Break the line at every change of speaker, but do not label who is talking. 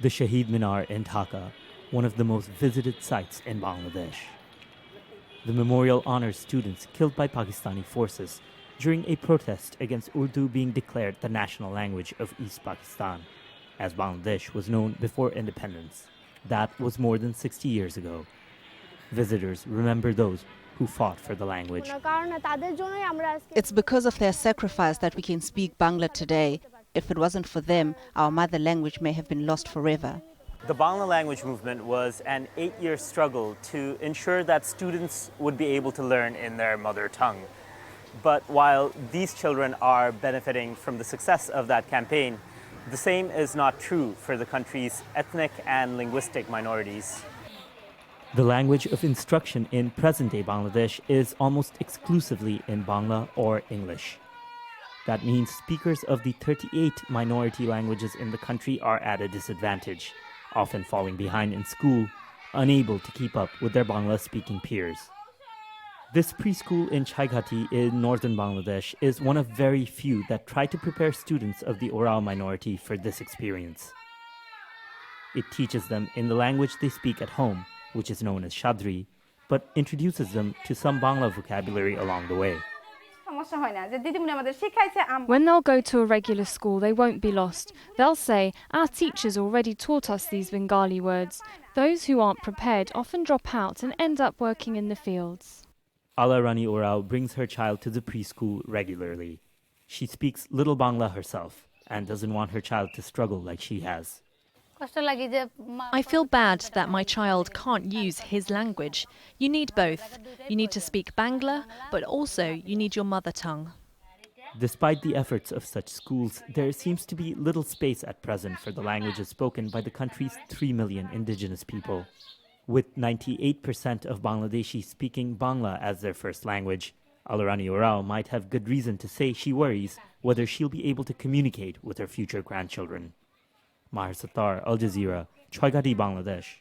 The Shaheed Minar in Dhaka, one of the most visited sites in Bangladesh. The memorial honors students killed by Pakistani forces during a protest against Urdu being declared the national language of East Pakistan, as Bangladesh was known before independence. That was more than 60 years ago. Visitors remember those who fought for the language.
It's because of their sacrifice that we can speak Bangla today. If it wasn't for them, our mother language may have been lost forever.
The Bangla language movement was an 8-year struggle to ensure that students would be able to learn in their mother tongue. But while these children are benefiting from the success of that campaign, the same is not true for the country's ethnic and linguistic minorities.
The language of instruction in present-day Bangladesh is almost exclusively in Bangla or English. That means speakers of the 38 minority languages in the country are at a disadvantage, often falling behind in school, unable to keep up with their Bangla-speaking peers. This preschool in Chooy-Gotee in northern Bangladesh is one of very few that try to prepare students of the Oral minority for this experience. It teaches them in the language they speak at home, which is known as Shadri, but introduces them to some Bangla vocabulary along the way.
When they'll go to a regular school, they won't be lost. They'll say, "Our teachers already taught us these Bengali words." Those who aren't prepared often drop out and end up working in the fields.
Ala Rani Orao brings her child to the preschool regularly. She speaks little Bangla herself and doesn't want her child to struggle like she has.
I feel bad that my child can't use his language. You need both. You need to speak Bangla, but also you need your mother tongue.
Despite the efforts of such schools, there seems to be little space at present for the languages spoken by the country's 3 million indigenous people. With 98% of Bangladeshis speaking Bangla as their first language, Alarani Orao might have good reason to say she worries whether she'll be able to communicate with her future grandchildren. Mahar Sattar, Al Jazeera, Chooy-Gotee, Bangladesh.